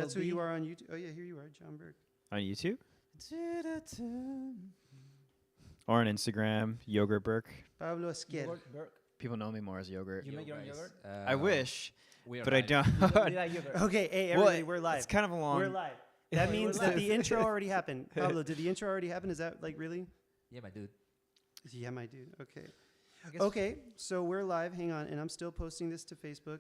That's who you are on YouTube. Oh yeah, here you are, John Burke. On YouTube? Or on Instagram, Yogurt Burke. Pablo Esquer. People know me more as Yogurt. You make your own yogurt? I wish, We are but I live. don't. We like yogurt. Okay, hey Well, everybody, we're live. It's kind of a long. We're live. That means We're that live. the intro already happened. Pablo, did the intro already happen? Is that like really? Yeah, my dude. Yeah, my dude. Okay. I guess Okay, so we're live. Hang on, and I'm still posting this to Facebook.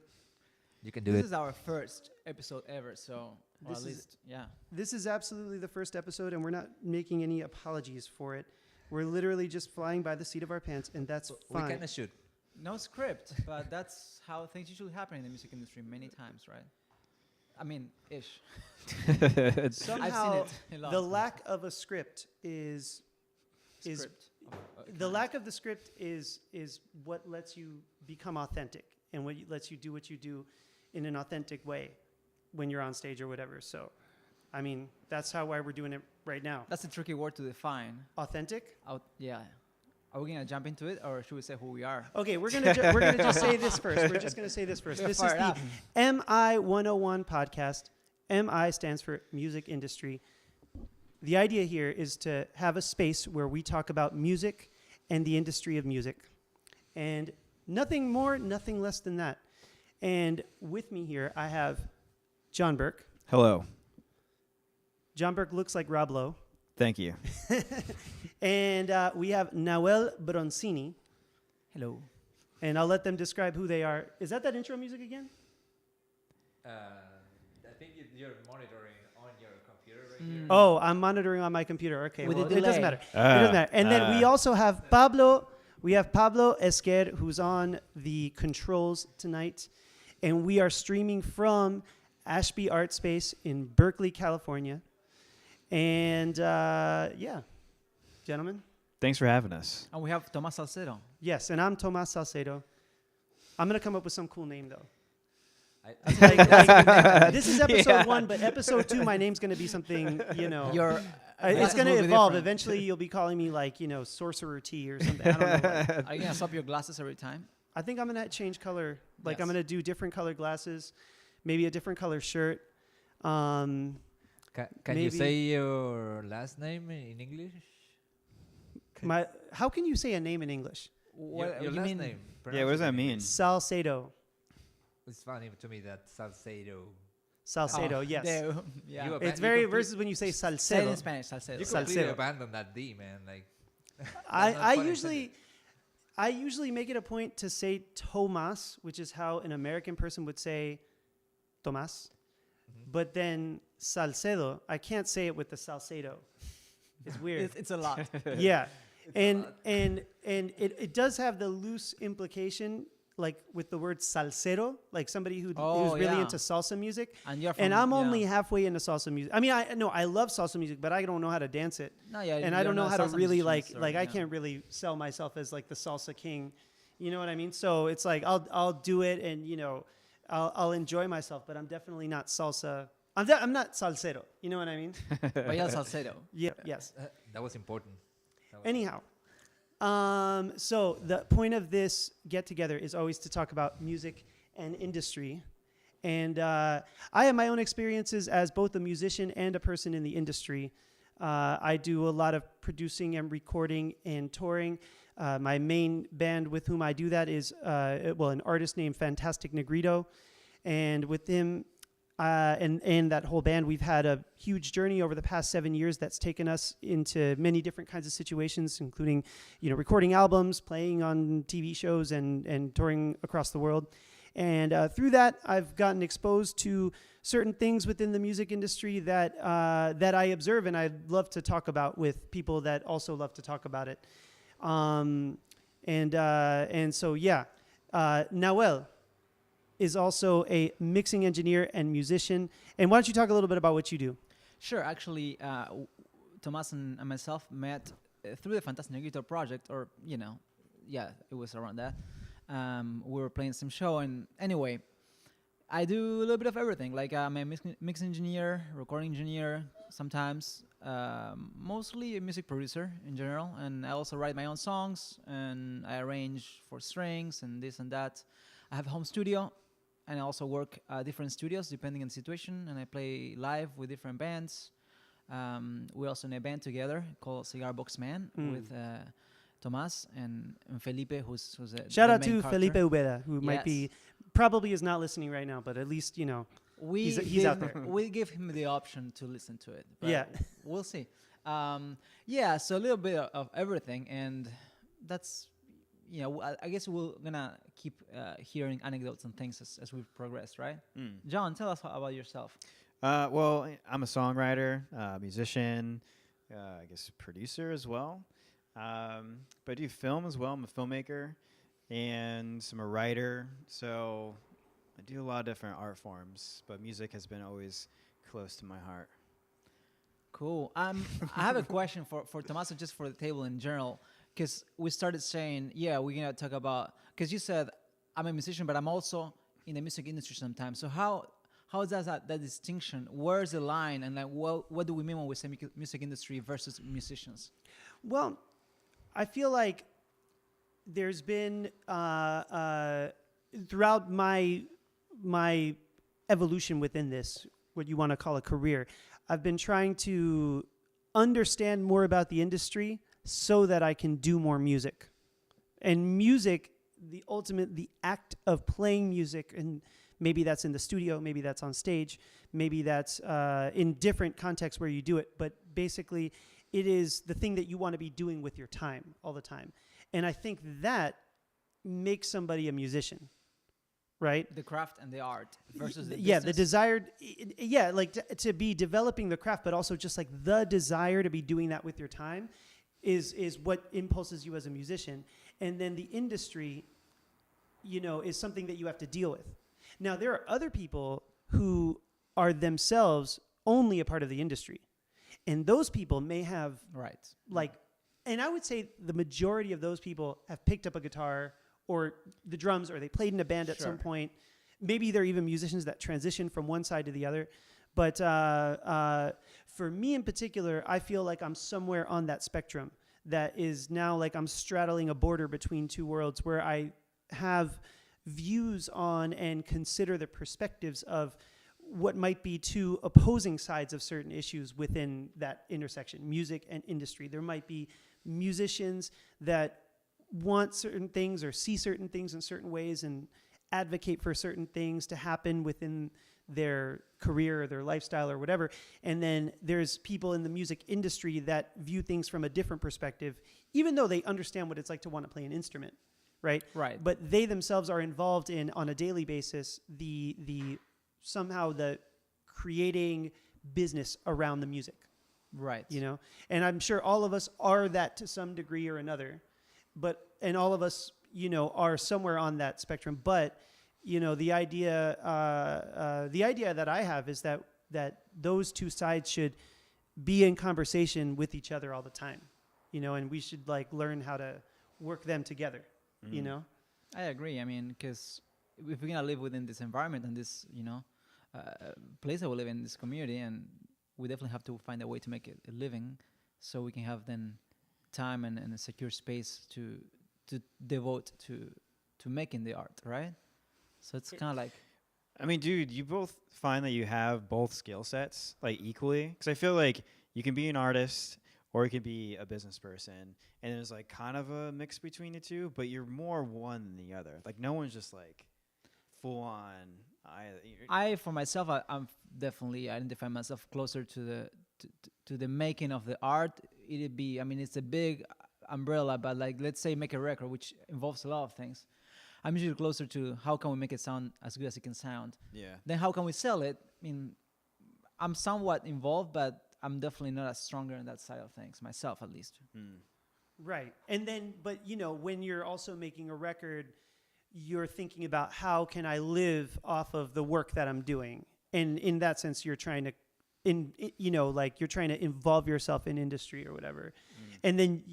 You can do This it. is our first episode ever, so or This at is- least yeah. This is absolutely the first episode, and we're not making any apologies for it. We're literally just flying by the seat of our pants, and that's We fine. kind of should. No script, but that's how things usually happen in the music industry many times, right? I mean, ish. Somehow, I've seen it a lot. the lack of a script is Script of a the kind. lack of the script is what lets you become authentic and what lets you do what you do in an authentic way when you're on stage or whatever. So, I mean, that's why we're doing it right now. That's a tricky word to define. Authentic. Yeah. Are we gonna jump into it, or should we say who we are? Okay, we're gonna just say this first. We're just gonna say this first. This is Fire it the up. MI101 podcast. MI stands for music industry. The idea here is to have a space where we talk about music and the industry of music, and nothing more, nothing less than that. And with me here, I have John Burke. Hello. John Burke looks like Rob Lowe. Thank you. And we have Noel Bronzini. Hello. And I'll let them describe who they are. Is that intro music again? I think you're monitoring on your computer right here. Oh, I'm monitoring on my computer. Okay, With a well, it doesn't delay. matter. It doesn't matter. And then we also have Pablo. We have Pablo Esquer, who's on the controls tonight. And we are streaming from Ashby Art Space in Berkeley, California. And yeah, gentlemen. Thanks for having us. And we have Tomas Salcedo. Yes, and I'm Tomas Salcedo. I'm going to come up with some cool name, though. I This is episode Yeah. 1, but episode 2, my name's going to be something, Your it's glasses going to will be evolve. different. Eventually, you'll be calling me like, Sorcerer T or something. I don't know. Are you gonna swap your glasses every time? I think I'm going to change color. Like, I'm Yes. going to do different color glasses, maybe a different color shirt. Can you Maybe- say your last name in English? How can you say a name in English? What Your you last mean? name. Yeah, Pronounce what does it that in mean? English. Salcedo. It's funny to me that Salcedo. Salcedo, Oh, yes. there, yeah. You It's you very complete- versus when you say Say it Salcedo. in Spanish, Salcedo. You Salcedo. completely abandoned that D, man. Like. I not pun usually make it a point to say Tomas, which is how an American person would say Tomas. Mhm. But then Salcedo, I can't say it with the Salcedo. It's weird. It's a lot. Yeah. And it does have the loose implication, like with the word salsero, like somebody who's Oh, really yeah. into salsa music. And you're And from- I'm yeah. only halfway into salsa music. I mean, I love salsa music, but I don't know how to dance it. No, yeah, And I you're don't know not how to salsa really musicians like or- I yeah. can't really sell myself as like the salsa king. You know what I mean? So it's like I'll do it and I'll enjoy myself, but I'm definitely not salsa. I'm not salsero. You know what I mean? But you're Salcedo. Yeah. Yes. That was important. Anyhow, so the point of this get together is always to talk about music and industry. And I have my own experiences as both a musician and a person in the industry. I do a lot of producing and recording and touring. My main band with whom I do that is, an artist named Fantastic Negrito. And with him and that whole band, we've had a huge journey over the past 7 years that's taken us into many different kinds of situations, including, recording albums, playing on TV shows, and touring across the world. And through that, I've gotten exposed to certain things within the music industry that I observe, and I'd love to talk about with people that also love to talk about it. Noel is also a mixing engineer and musician. And why don't you talk a little bit about what you do? Sure. Actually, Tomas and myself met through the Fantastic Negrito project, or it was around that. We were playing some show, and anyway, I do a little bit of everything. Like I'm a mix engineer, recording engineer, sometimes mostly a music producer in general, and I also write my own songs and I arrange for strings and this and that. I have a home studio, and I also work different studios depending on the situation, and I play live with different bands. We're also in a band together called Cigar Box Man with Tomas and Felipe, who's Shout the out main to character. Felipe Ubeda, who might Yes. be probably is not listening right now, but at least he's out there. We give him the option to listen to it. But Yeah. we'll see. So a little bit of everything, and that's I guess we're gonna keep hearing anecdotes and things as we progress, right? John, tell us about yourself. Well, I'm a songwriter, musician, I guess producer as well. But I do film as well. I'm a filmmaker, and I'm a writer. So I do a lot of different art forms, but music has been always close to my heart. Cool. I have a question for Tommaso, just for the table in general, because we started saying, we're gonna talk about, because you said I'm a musician, but I'm also in the music industry sometimes. So how does that distinction? Where's the line, and like what do we mean when we say music industry versus musicians? Well, I feel like there's been throughout my evolution within this, what you want to call a career, I've been trying to understand more about the industry so that I can do more music. And music, the act of playing music, and maybe that's in the studio, maybe that's on stage, maybe that's in different contexts where you do it, but basically it is the thing that you want to be doing with your time all the time. And I think that makes somebody a musician, right? The craft and the art versus the the business. desired, like to be developing the craft, but also just like the desire to be doing that with your time is what impulses you as a musician. And then the industry, is something that you have to deal with. Now, there are other people who are themselves only a part of the industry. And those people may have and I would say the majority of those people have picked up a guitar or the drums, or they played in a band at some point. Maybe they're even musicians that transition from one side to the other. But for me in particular, I feel like I'm somewhere on that spectrum that is now like I'm straddling a border between two worlds where I have views on and consider the perspectives of what might be two opposing sides of certain issues within that intersection, music and industry. There might be musicians that want certain things or see certain things in certain ways and advocate for certain things to happen within their career or their lifestyle or whatever. And then there's people in the music industry that view things from a different perspective, even though they understand what it's like to want to play an instrument, right? Right. But they themselves are involved in, on a daily basis, the somehow the creating business around the music. Right. And I'm sure all of us are that to some degree or another, and all of us, are somewhere on that spectrum. But, the idea that I have is that those two sides should be in conversation with each other all the time, and we should like learn how to work them together, I agree. I mean, because if we're gonna live within this environment and this, place that we live in, this community, and we definitely have to find a way to make it a living, so we can have then time and a secure space to devote to making the art, right? So it's kind of like, I mean, dude, you both find that you have both skill sets like equally? Because I feel like you can be an artist or you can be a business person, and there's like kind of a mix between the two, but you're more one than the other. Like no one's just like full on either. for myself, I'm definitely identify myself closer to the making of the art. It'd be, I mean, it's a big umbrella, but like let's say make a record, which involves a lot of things. I'm usually closer to how can we make it sound as good as it can sound. Yeah. Then how can we sell it? I mean, I'm somewhat involved, but I'm definitely not as stronger in that side of things, myself at least. Right. And then, but when you're also making a record, you're thinking about how can I live off of the work that I'm doing. And in that sense, you're trying to, you're trying to involve yourself in industry or whatever. And then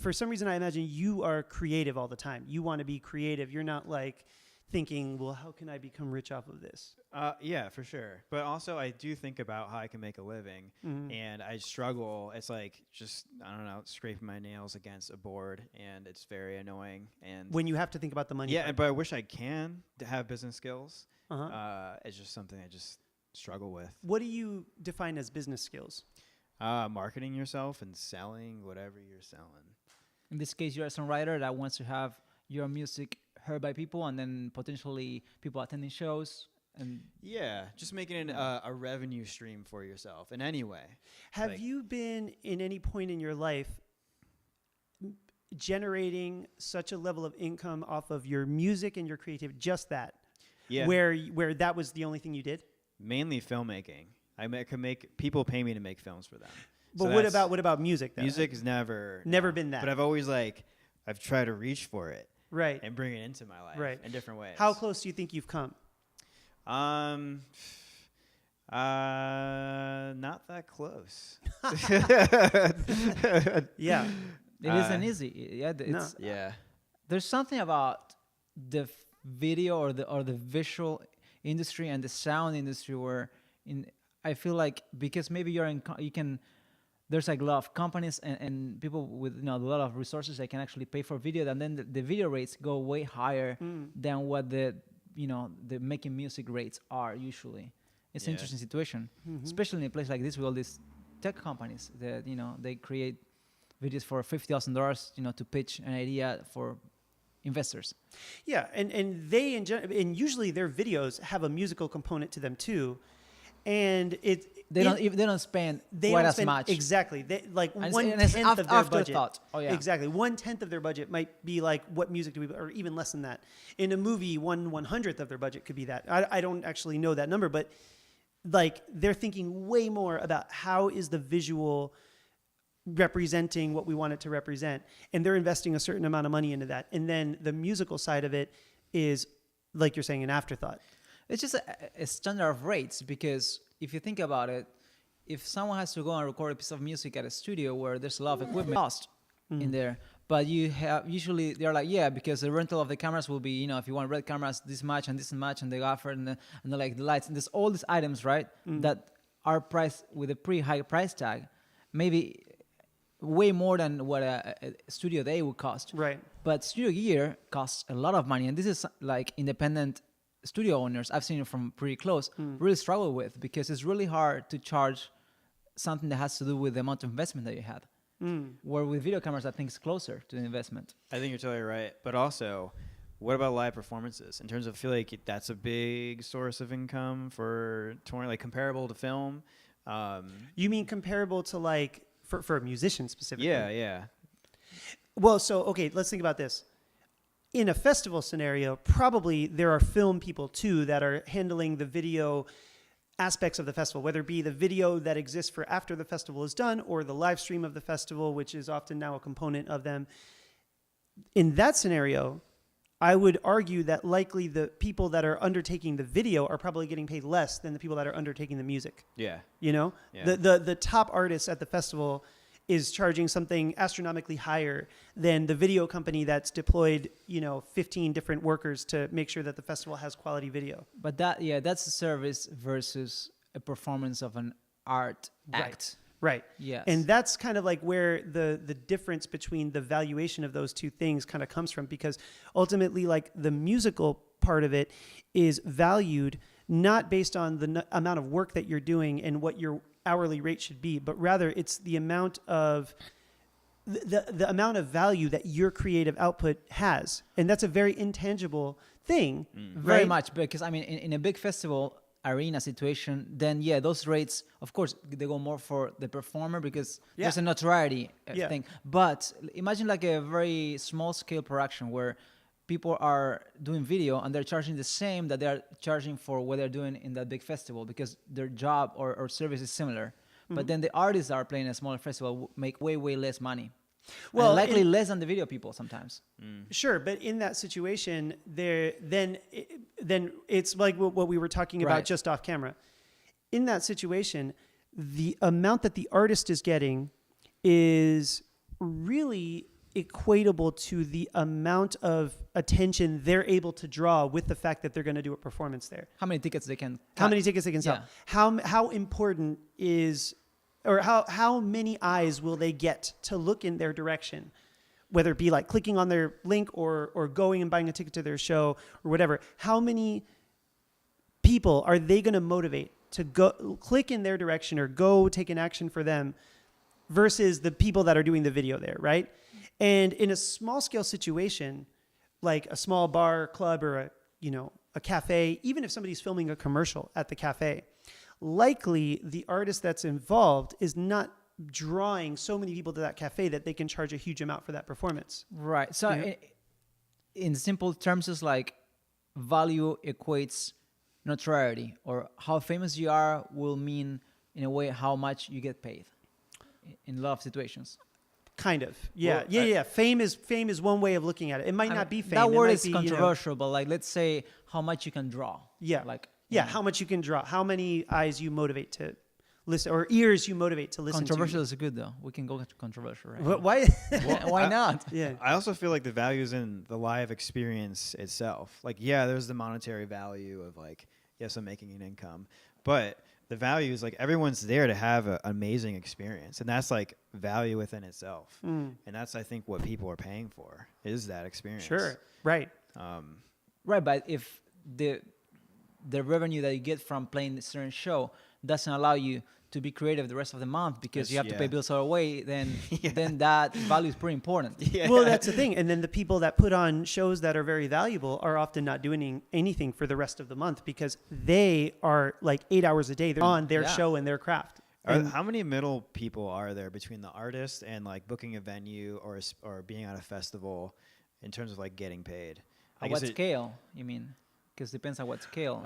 for some reason, I imagine you are creative all the time. You want to be creative. You're not like thinking, well, how can I become rich off of this? Yeah, for sure. But also, I do think about how I can make a living, and I struggle. It's like just I don't know, scraping my nails against a board, and it's very annoying. And When you have to think about the money. yeah, part. but I wish I can to have business skills. Uh-huh. It's just something I just struggle with. What do you define as business skills? Marketing yourself and selling whatever you're selling. In this case, you're a songwriter that wants to have your music heard by people, and then potentially people attending shows. And Yeah, just making it a revenue stream for yourself in any way. Have Like- you been in any point in your life generating such a level of income off of your music and your creativity, just that, Yeah, where that was the only thing you did? mainly filmmaking. Could make people pay me to make films for them. But So what that's- about music? Though? music has never been that. But I've tried to reach for it Right. and bring it into my life Right. in different ways. How close do you think you've come? Not that close. Yeah. it isn't easy. Yeah, it's Yeah. there's something about the video or the visual industry and the sound industry where I feel like because maybe you can there's like a lot of companies and people with a lot of resources that can actually pay for video, and then the video rates go way higher than what the making music rates are usually. It's an Yeah. interesting situation, especially in a place like this with all these tech companies that they create videos for $50,000 to pitch an idea for investors. Yeah, and they and usually their videos have a musical component to them too, and They don't spend they quite don't as spend much. Exactly. They, like And it's- 1/10 and it's of their budget. afterthought. Oh, yeah. Exactly. 1/10 of their budget might be like, what music do we, or even less than that. In a movie, 1/100th of their budget could be that. I don't actually know that number, but like they're thinking way more about how is the visual representing what we want it to represent, and they're investing a certain amount of money into that. And then the musical side of it is, like you're saying, an afterthought. It's just a standard of rates, because if you think about it, if someone has to go and record a piece of music at a studio where there's a lot of equipment cost in there, but you have usually they're like, yeah, because the rental of the cameras will be, if you want red cameras, this much and this much, and the gaffer and the like the lights, and there's all these items, right, that are priced with a pretty high price tag, maybe way more than what a studio day would cost. Right. But studio gear costs a lot of money, and this is like independent studio owners, I've seen it from pretty close, really struggle with, because it's really hard to charge something that has to do with the amount of investment that you had. Where with video cameras, I think it's closer to the investment. I think you're totally right. But also, what about live performances? In terms of, I feel like that's a big source of income for touring, like comparable to film. You mean comparable to like for a musician specifically? Yeah. Well, so, okay, let's think about this. In a festival scenario, probably there are film people too that are handling the video aspects of the festival, whether it be the video that exists for after the festival is done or the live stream of the festival, which is often now a component of them. In that scenario, I would argue that likely the people that are undertaking the video are probably getting paid less than the people that are undertaking the music. Yeah. You know, Yeah. the top artist at the festival is charging something astronomically higher than the video company that's deployed, 15 different workers to make sure that the festival has quality video. But that's a service versus a performance of an art act. Right. Yes. And that's kind of like where the difference between the valuation of those two things kind of comes from, because ultimately, like, the musical part of it is valued not based on the amount of work that you're doing and what your hourly rate should be, but rather it's the amount of the amount of value that your creative output has. And that's a very intangible thing. Very right? much, because I mean, in a big festival arena situation, then those rates, of course, they go more for the performer, because there's a notoriety thing. But imagine like a very small scale production where people are doing video and they're charging the same that they're charging for what they're doing in that big festival, because their job or service is similar. But then the artists that are playing a smaller festival make way less money. Well, And likely less than the video people sometimes. Sure, but in that situation, then it's like what we were talking about Right. just off camera. In that situation, the amount that the artist is getting is really equatable to the amount of attention they're able to draw with the fact that they're going to do a performance there. How many tickets they can? How many tickets they can sell? Yeah. How important is, or how many eyes will they get to look in their direction, whether it be like clicking on their link or going and buying a ticket to their show or whatever. How many people are they going to motivate to go click in their direction or go take an action for them versus the people that are doing the video there, right? And in a small scale situation, like a small bar, club, or a cafe, even if somebody's filming a commercial at the cafe, likely the artist that's involved is not drawing so many people to that cafe that they can charge a huge amount for that performance. Right. So in simple terms, it's like value equates notoriety, or how famous you are will mean in a way how much you get paid in a lot of situations. Kind of. Yeah. Well, Fame is one way of looking at it. It might not be fame. That word might is be, controversial, but like, let's say how much you can draw. Yeah. Like, how much you can draw, how many eyes you motivate to listen, or ears you motivate to listen controversial to. is good though. We can go to controversial, right? Why? Why not? Yeah. I also feel like the value is in the live experience itself. Like, yeah, there's the monetary value of like, yes, I'm making an income, but the value is like everyone's there to have an amazing experience, and that's like value within itself. And that's, I think, what people are paying for is that experience. Sure. Right. Right, but if the revenue that you get from playing a certain show doesn't allow you to be creative the rest of the month because you have to pay bills all the way, then then that value is pretty important. Yeah. Well, that's the thing. And then the people that put on shows that are very valuable are often not doing anything for the rest of the month because they are like 8 hours a day. They're on their show and their craft. How many middle people are there between the artist and like booking a venue or being on a festival in terms of like getting paid? At what scale, you mean? Because it depends on what scale.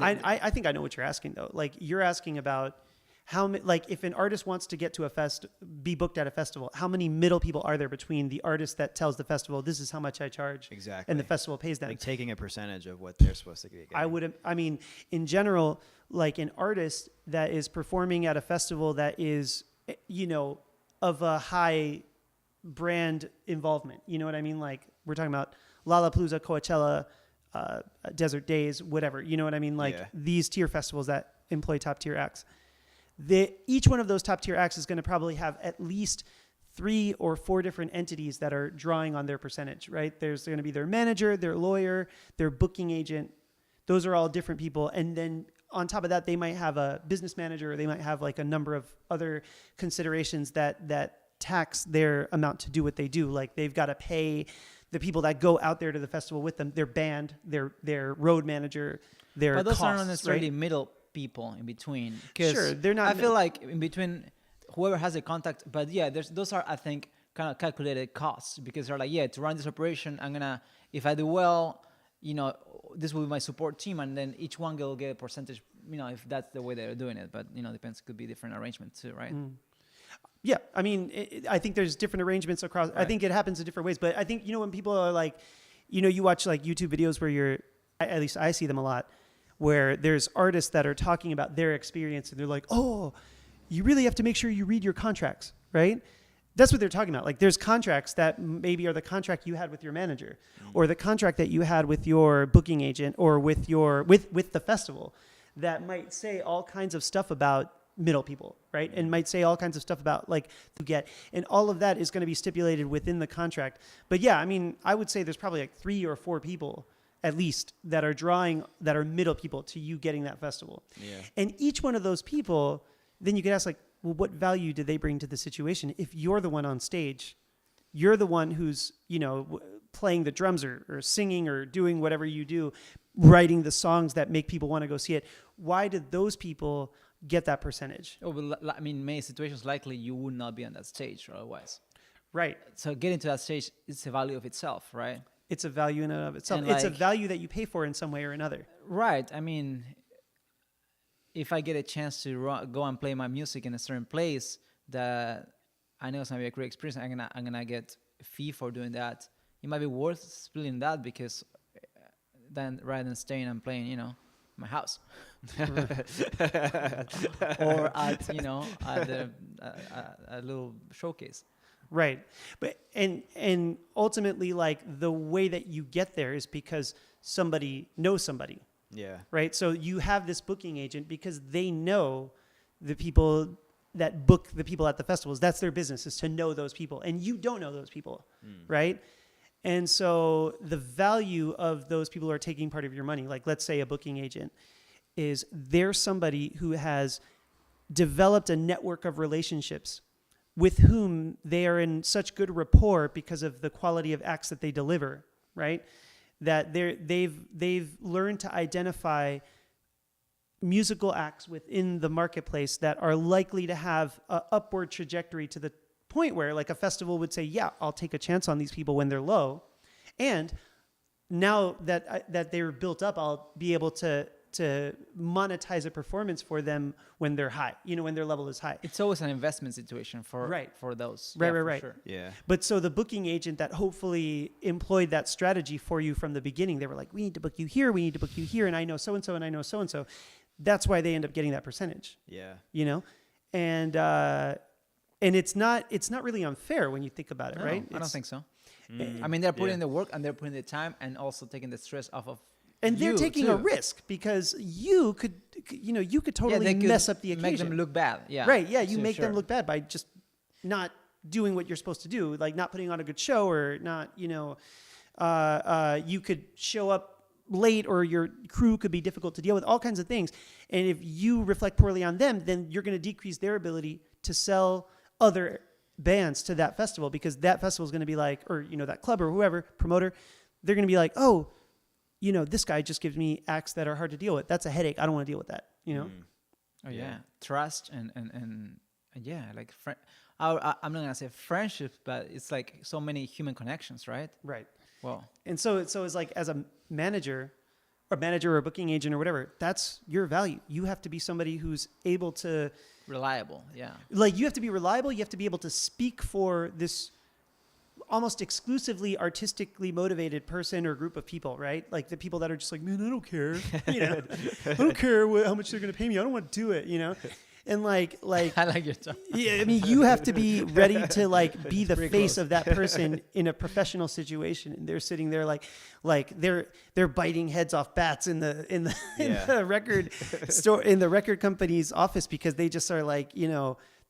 I think I know what you're asking though. Like you're asking about like if an artist wants to get to be booked at a festival, how many middle people are there between the artist that tells the festival, this is how much I charge, exactly, and the festival pays them? Like taking a percentage of what they're supposed to get. I mean, in general, like an artist that is performing at a festival that is, of a high brand involvement. You know what I mean? Like we're talking about Lollapalooza, Coachella, Desert Days, whatever. You know what I mean? Like these tier festivals that employ top tier acts. Each one of those top tier acts is going to probably have at least 3 or 4 different entities that are drawing on their percentage, right? There's going to be their manager, their lawyer, their booking agent. Those are all different people. And then on top of that, they might have a business manager, or they might have like a number of other considerations that tax their amount to do what they do. Like they've got to pay the people that go out there to the festival with them, their band, their road manager, their But those costs, are not necessarily right? middle people in between. Sure, they're not. I feel like in between whoever has a contact, but those are, I think, kind of calculated costs because they're like, to run this operation, if I do well, this will be my support team, and then each one will get a percentage, if that's the way they're doing it. But, depends, could be different arrangements too, right? Yeah, I mean, I think there's different arrangements across. Right. I think it happens in different ways, but I think, when people are like, you watch like YouTube videos where at least I see them a lot, where there's artists that are talking about their experience and they're like, oh, you really have to make sure you read your contracts, right? That's what they're talking about. Like there's contracts that maybe are the contract you had with your manager or the contract that you had with your booking agent or with the festival that might say all kinds of stuff about middle people, right? And might say all kinds of stuff about like to get, and all of that is going to be stipulated within the contract. But yeah, I mean, I would say there's probably like 3 or 4 people at least that are middle people to you getting that festival. Yeah. And each one of those people, then you could ask like, well, what value do they bring to the situation? If you're the one on stage, you're the one who's, playing the drums or singing or doing whatever you do, writing the songs that make people want to go see it. Why did those people get that percentage? Oh, well, I mean, many situations likely you would not be on that stage or otherwise. Right. So getting to that stage is a value of itself, right? It's a value in and of itself. And it's a value that you pay for in some way or another. Right. I mean, if I get a chance to go and play my music in a certain place that I know it's gonna be a great experience, I'm gonna get a fee for doing that. It might be worth splitting that because then rather than staying and playing, my house, or at a little showcase. Right. But and ultimately, like, the way that you get there is because somebody knows somebody, Yeah. right? So you have this booking agent because they know the people that book the people at the festivals. That's their business, is to know those people. And you don't know those people, right? And so the value of those people who are taking part of your money, like let's say a booking agent, is they're somebody who has developed a network of relationships with whom they are in such good rapport because of the quality of acts that they deliver, right? That they've learned to identify musical acts within the marketplace that are likely to have an upward trajectory to the point where, like, a festival would say, yeah, I'll take a chance on these people when they're low. And now that they're built up, I'll be able to monetize a performance for them when they're high, when their level is high. It's always an investment situation for those. Right, Yeah, right, for right. sure. Yeah. But so the booking agent that hopefully employed that strategy for you from the beginning, they were like, we need to book you here, we need to book you here, and I know so-and-so, and I know so-and-so. That's why they end up getting that percentage, Yeah. And it's not really unfair when you think about it, No, right? I don't think so. Mm. I mean, they're putting Yeah. the work and they're putting the time and also taking the stress off of. And they're you, taking too. a risk because you could totally they could mess up the occasion. Make them look bad. Yeah. Right. Yeah. You So, make them sure. look bad by just not doing what you're supposed to do, like not putting on a good show, or not, you could show up late, or your crew could be difficult to deal with, all kinds of things. And if you reflect poorly on them, then you're going to decrease their ability to sell other bands to that festival, because that festival is going to be like, or, that club or whoever, promoter, they're going to be like, oh, this guy just gives me acts that are hard to deal with. That's a headache. I don't want to deal with that, Mm. Oh yeah, Yeah. trust and yeah, like I'm not gonna say friendships, but it's like so many human connections, right? Right. Well, And so it's like, as a manager or a booking agent or whatever, that's your value. You have to be somebody who's able to, reliable. Yeah. like, you have to be reliable. You have to be able to speak for this almost exclusively artistically motivated person or group of people, right? Like the people that are just like, man, I don't care. I don't care how much they're going to pay me. I don't want to do it, And like, I like your tone. yeah, I mean, you have to be ready to, like, be the Pretty face close. of that person in a professional situation, and they're sitting there like they're biting heads off bats in the Yeah. the record store, in the record company's office, because they just are like,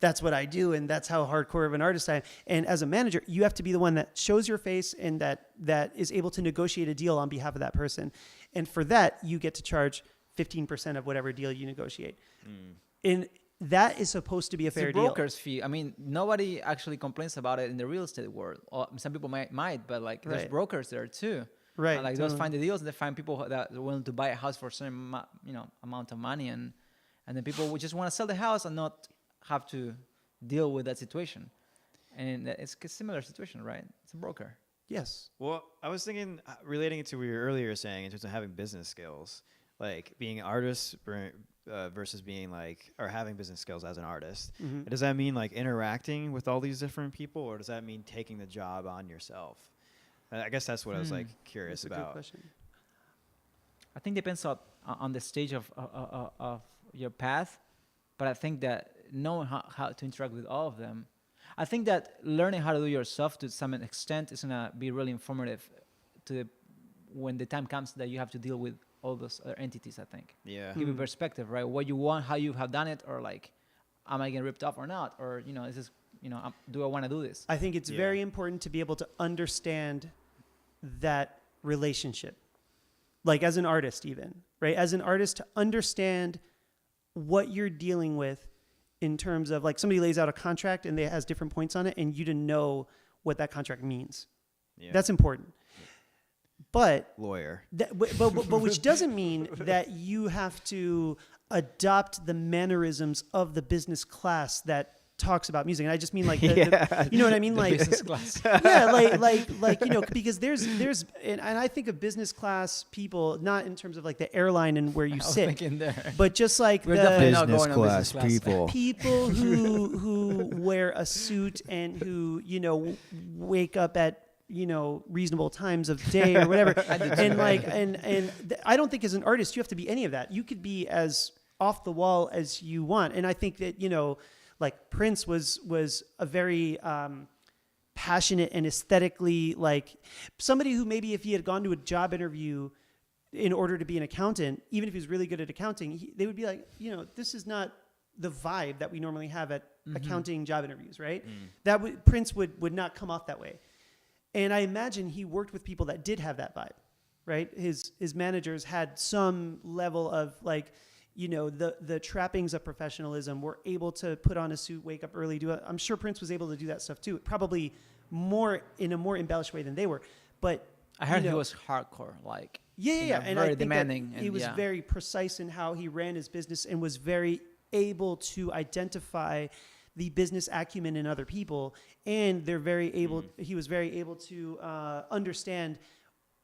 that's what I do, and that's how hardcore of an artist I am. And as a manager, you have to be the one that shows your face and that is able to negotiate a deal on behalf of that person. And for that, you get to charge 15% of whatever deal you negotiate. And that is supposed to be a It's fair a deal. broker's fee. I mean, nobody actually complains about it in the real estate world. Or some people might, but like there's Right. brokers there too. Right. And, like those totally. find the deals, and they find people that are willing to buy a house for a certain amount of money, and then people would just want to sell the house and not have to deal with that situation. And it's a similar situation, right? It's a broker. Yes. Well, I was thinking, relating it to what you were earlier saying in terms of having business skills, like being an artist versus being like, or having business skills as an artist. Mm-hmm. Does that mean like interacting with all these different people, or does that mean taking the job on yourself? I guess that's what I was like curious That's a good about. question. I think depends on the stage of your path, but I think that knowing how to interact with all of them, I think that learning how to do yourself to some extent is gonna be really informative when the time comes that you have to deal with all those other entities. I think Yeah. give you perspective, right? What you want, how you have done it, or like, am I getting ripped off or not, or is this, do I want to do this? I think it's Yeah. very important to be able to understand that relationship. Like, as an artist, even, right? As an artist, to understand what you're dealing with in terms of, like, somebody lays out a contract and it has different points on it, and you to know what that contract means. Yeah. That's important. But lawyer. but which doesn't mean that you have to adopt the mannerisms of the business class that talks about music. And I just mean like Yeah. you know what I mean? The Like business class. yeah, like because there's and I think of business class people not in terms of like the airline and where you I was sit, thinking there. but just like We're definitely the not going on business class. people who wear a suit and who wake up at reasonable times of day or whatever. And like I don't think as an artist you have to be any of that. You could be as off the wall as you want. And I think that like Prince was a very passionate and aesthetically like somebody who maybe if he had gone to a job interview in order to be an accountant, even if he was really good at accounting, they would be like, this is not the vibe that we normally have at accounting job interviews, right? Prince would not come off that way. And I imagine he worked with people that did have that vibe, right? His managers had some level of like, the trappings of professionalism, were able to put on a suit, wake up early, I'm sure Prince was able to do that stuff too, probably in a more embellished way than they were. But I heard he was hardcore, like and very I think demanding. that he was very precise in how he ran his business and was very able to identify the business acumen in other people, and he was very able to understand,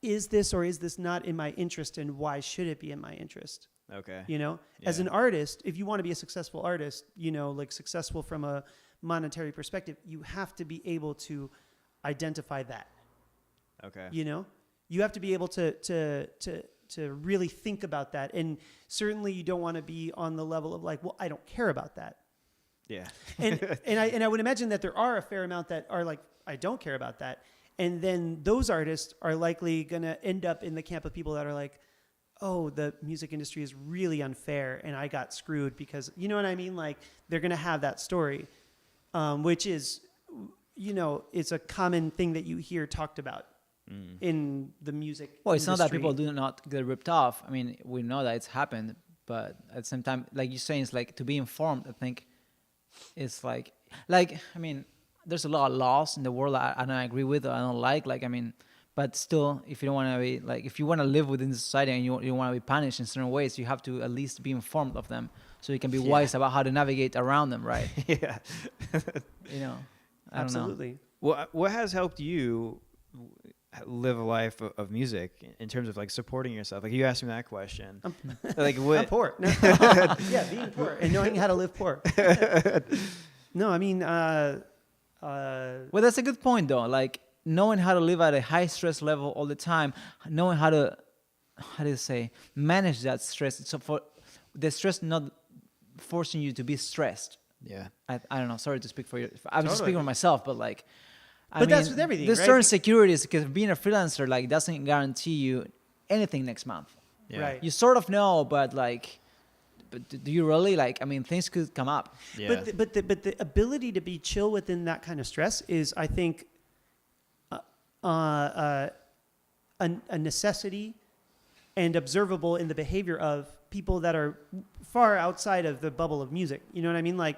is this or is this not in my interest, and why should it be in my interest? Okay. As an artist, if you want to be a successful artist, like successful from a monetary perspective, you have to be able to identify that. Okay. You have to be able to really think about that. And certainly you don't want to be on the level of like, well, I don't care about that. Yeah. and I would imagine that there are a fair amount that are like, I don't care about that. And then those artists are likely going to end up in the camp of people that are like, oh, the music industry is really unfair and I got screwed because, you know what I mean? Like they're going to have that story, which is, it's a common thing that you hear talked about in the music Well, it's industry. not that people do not get ripped off. I mean, we know that it's happened, but at the same time, like you're saying, it's like to be informed, I think it's like, I mean, there's a lot of laws in the world I don't agree with or I don't like, but still, if you don't want to be like, if you want to live within the society and you want to be punished in certain ways, you have to at least be informed of them so you can be wise about how to navigate around them, right? Yeah. I don't know. Absolutely. What has helped you live a life of music in terms of like supporting yourself? Like you asked me that question. Like what? I'm poor. No. Yeah, being poor and knowing how to live poor. No, I mean, Well, that's a good point though. Like knowing how to live at a high stress level all the time, knowing how to, manage that stress. So for the stress not forcing you to be stressed. Yeah. I don't know. Sorry to speak for you. I'm just Totally. speaking for myself, but like, But that's with everything, there's right? certain securities because being a freelancer like doesn't guarantee you anything next month. Yeah. Right. You sort of know, but do you really like? I mean, things could come up. Yeah. But the ability to be chill within that kind of stress is, I think, a necessity and observable in the behavior of people that are far outside of the bubble of music. You know what I mean? Like,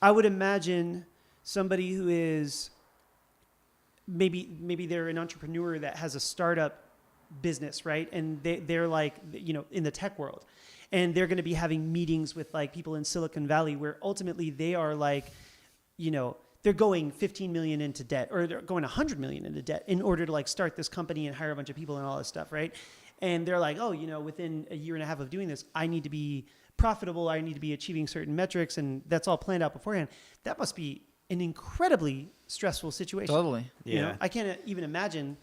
I would imagine somebody who is maybe they're an entrepreneur that has a startup business, right? And they're like, in the tech world, and they're going to be having meetings with like people in Silicon Valley where ultimately they are like, they're going 15 million into debt, or they're going 100 million into debt in order to like start this company and hire a bunch of people and all this stuff, right? And they're like, oh, within a year and a half of doing this, I need to be profitable. I need to be achieving certain metrics, and that's all planned out beforehand. That must be an incredibly stressful situation. Totally. Yeah. I can't even imagine,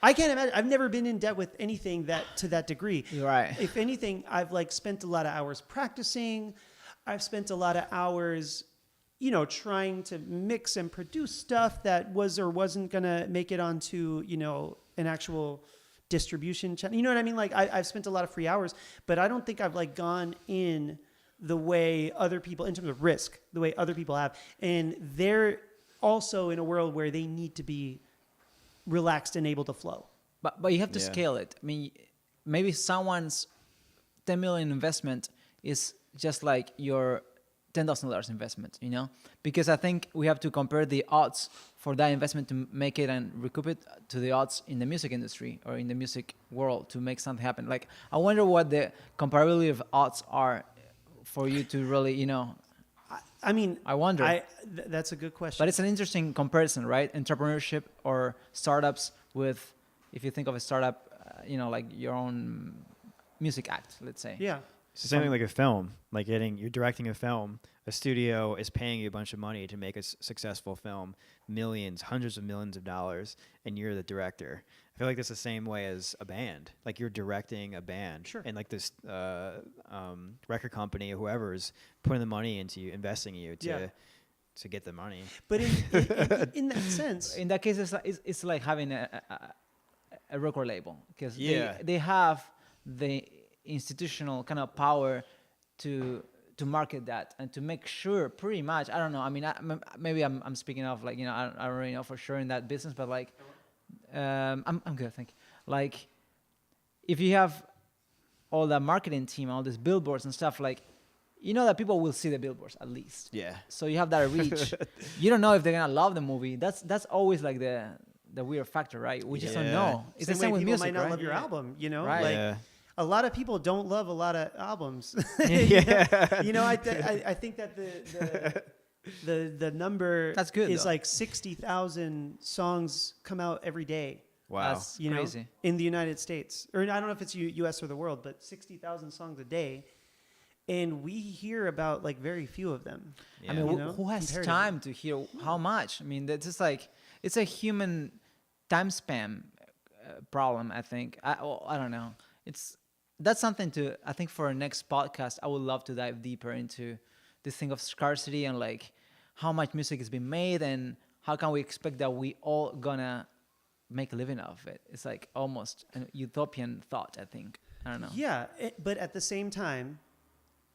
I've never been in debt with anything to that degree. You're right. If anything, I've like spent a lot of hours practicing. I've spent a lot of hours, trying to mix and produce stuff that was or wasn't going to make it onto, an actual distribution channel. You know what I mean? Like I've spent a lot of free hours, but I don't think I've like gone in the way other people, in terms of risk, the way other people have. And they're also in a world where they need to be relaxed and able to flow. But you have to Yeah. scale it. I mean, maybe someone's 10 million investment is just like your $10,000 investment, because I think we have to compare the odds for that investment to make it and recoup it to the odds in the music industry or in the music world to make something happen. Like, I wonder what the comparability of odds are for you to really, I mean, I wonder. That's a good question. But it's an interesting comparison, right? Entrepreneurship or startups with, if you think of a startup, like your own music act, let's say. Yeah. So something like a film, like you're directing a film, a studio is paying you a bunch of money to make a successful film, millions, hundreds of millions of dollars, and you're the director. I feel like that's the same way as a band. Like you're directing a band. Sure. And like this record company or whoever is putting the money into you, investing in you to get the money. But in that sense, In that case, it's like having a record label, because Yeah. they have the institutional kind of power to market that and to make sure, pretty much. I don't know. I mean, maybe I'm speaking of, like, I don't really know for sure in that business, but like, I'm good, thank you. Like, if you have all that marketing team, all these billboards and stuff, like, that people will see the billboards at least. Yeah. So you have that reach. You don't know if they're gonna love the movie. That's always like the weird factor, right? We just don't Yeah. know. It's the same way with people music, might not right? love your album, Right. Like, Yeah. a lot of people don't love a lot of albums. Yeah. I think that the number That's good, is though. like 60,000 songs come out every day. Wow. That's You know, crazy. in the United States, or I don't know if it's U.S. or the world, but 60,000 songs a day, and we hear about like very few of them. Yeah. I mean, You know, who has comparatively. time to hear how much? I mean, that's just like, it's a human time span problem, I think. I don't know. That's something I think for our next podcast, I would love to dive deeper into this thing of scarcity and like how much music is being made and how can we expect that we all gonna make a living off it. It's like almost a utopian thought, I think. I don't know. Yeah, but at the same time,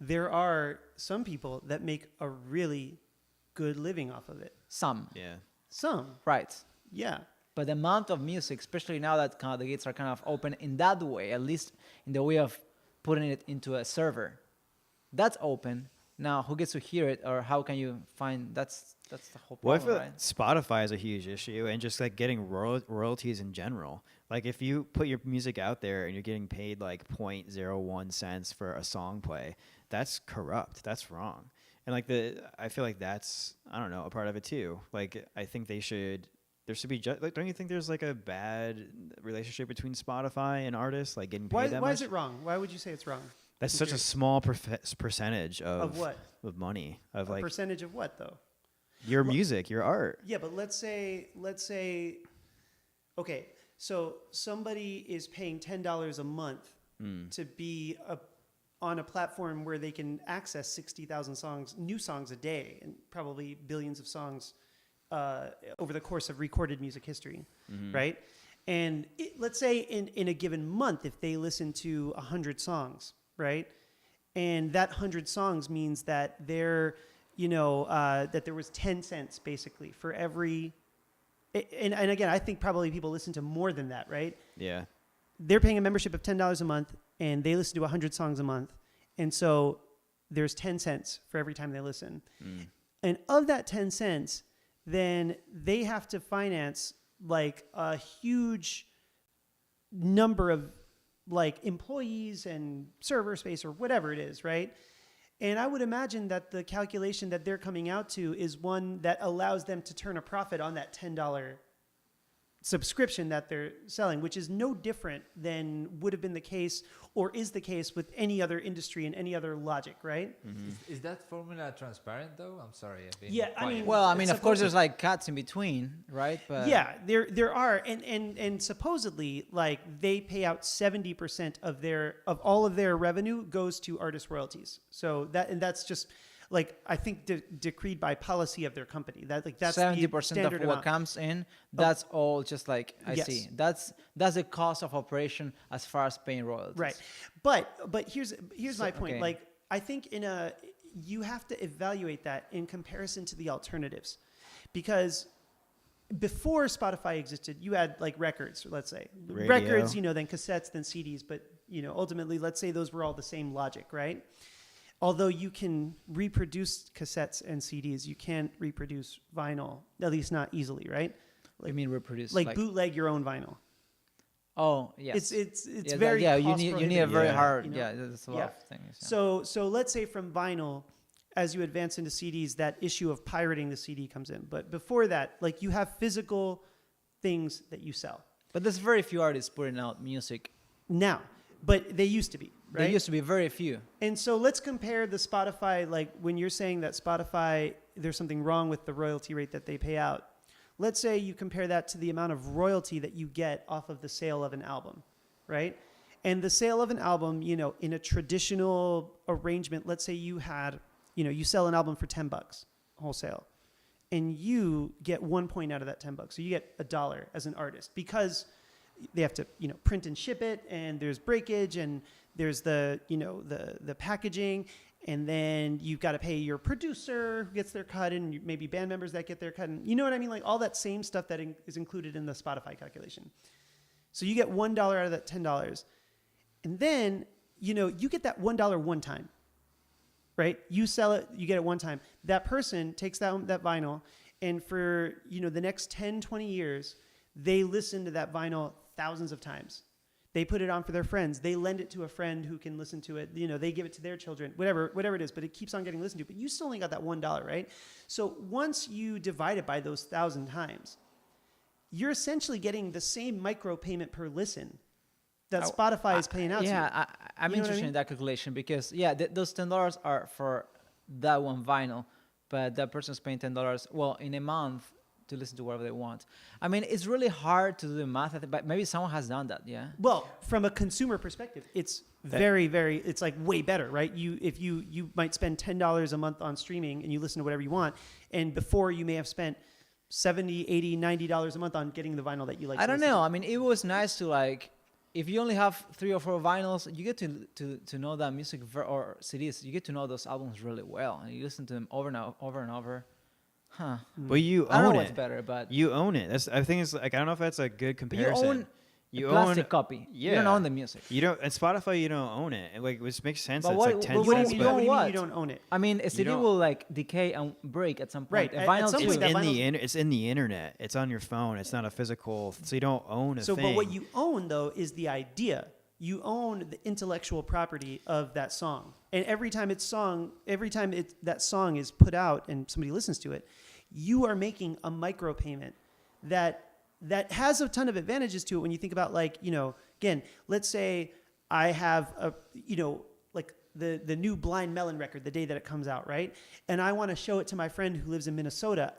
there are some people that make a really good living off of it. Some, Yeah. Some, right. yeah. But the amount of music, especially now that kind of the gates are kind of open in that way, at least in the way of putting it into a server, that's open. Now, who gets to hear it, or how can you find? That's the whole Well, I problem, feel right? Spotify is a huge issue, and just like getting royalties in general. Like if you put your music out there and you're getting paid like 0.01 cents for a song play, that's corrupt. That's wrong. And like I feel like that's, I don't know, a part of it too. Like I think there should be like, don't you think there's like a bad relationship between Spotify and artists, like getting paid that Why much? is it wrong? Why would you say it's wrong? That's I'm such a curious. small percentage Of what? of money of A like percentage of what, though? your music, your art. Yeah, but let's say, okay, so somebody is paying $10 a month to be on a platform where they can access 60,000 songs, new songs a day, and probably billions of songs over the course of recorded music history, right? And let's say in a given month, if they listen to 100 songs, right? And that 100 songs means that that there was 10 cents basically for every, and again, I think probably people listen to more than that, right? Yeah. They're paying a membership of $10 a month and they listen to 100 songs a month. And so there's 10 cents for every time they listen. And of that 10 cents, then they have to finance like a huge number of like employees and server space or whatever it is, right? And I would imagine that the calculation that they're coming out to is one that allows them to turn a profit on that $10 subscription that they're selling, which is no different than would have been the case or is the case with any other industry and any other logic, right? Is that formula transparent though? I'm sorry. I've been Yeah, I quiet. mean, Well, I mean, It's of course, supposed there's like cuts in between, right? But Yeah, there are, and supposedly like they pay out 70% of all of their revenue goes to artist royalties. So that's just like I think decreed by policy of their company. That like that's 70% the of standard what amount. comes in, that's all just like, I Yes. see. That's the cost of operation as far as paying royalties. Right, but here's my point. okay. Like I think you have to evaluate that in comparison to the alternatives, because before Spotify existed, you had like records, let's say Radio. records, then cassettes, then CDs, but ultimately, let's say those were all the same logic, right? Although you can reproduce cassettes and CDs, you can't reproduce vinyl, at least not easily, right? You mean reproduce? Like bootleg your own vinyl. Oh, yes. It's Yeah, very you need a very Yeah. hard, there's a lot Yeah. of things. Yeah. So let's say from vinyl, as you advance into CDs, that issue of pirating the CD comes in. But before that, like you have physical things that you sell But there's very few artists putting out music. now, but they used to be, right? There used to be very few. And so let's compare the Spotify, like when you're saying that Spotify, there's something wrong with the royalty rate that they pay out. Let's say you compare that to the amount of royalty that you get off of the sale of an album, right? And the sale of an album, in a traditional arrangement, let's say you had, you sell an album for $10 wholesale. and you get 1 point out of that $10. So you get $1 as an artist because they have to, print and ship it, and there's breakage, and there's the packaging, and then you've got to pay your producer who gets their cut, and maybe band members that get their cut, and you know what I mean? Like all that same stuff that is included in the Spotify calculation. So you get $1 out of that $10, and then you get that $1 one time, right? You sell it, you get it one time. That person takes that vinyl, and for the next 10, 20 years, they listen to that vinyl thousands of times. They put it on for their friends. They lend it to a friend who can listen to it. They give it to their children, whatever it is, but it keeps on getting listened to. But you still only got that $1, right? So once you divide it by those 1,000 times, you're essentially getting the same micro payment per listen that Spotify is paying out to you. Yeah, I'm interested in that calculation because, those $10 are for that one vinyl, but that person's paying $10, in a month, to listen to whatever they want. I mean, it's really hard to do the math, but maybe someone has done that, yeah? Well, from a consumer perspective, it's very, very, it's like way better, right? You might spend $10 a month on streaming and you listen to whatever you want, and before you may have spent $70, $80, $90 a month on getting the vinyl that you like. I don't know. I mean, it was nice to if you only have 3 or 4 vinyls, you get to know that music or CDs. You get to know those albums really well, and you listen to them over and over. Huh. Well, you own it. I don't know what's better, but you own it. I think it's like I don't know if that's a good comparison. You own a plastic copy. Yeah. You don't own the music. You don't. At Spotify, you don't own it. Which makes sense. But It's like 10 What do you cents. mean But you don't own it? I mean, a CD don't- will decay and break at some point. Right. A At vinyl some too. point that it's in the internet. It's on your phone. It's not a physical. So you don't own a So, thing. but what you own though is the idea. You own the intellectual property of that song, and every time that song is put out and somebody listens to it, you are making a micro payment that has a ton of advantages to it when you think about again, let's say I have the new Blind Melon record the day that it comes out, right? And I want to show it to my friend who lives in Minnesota.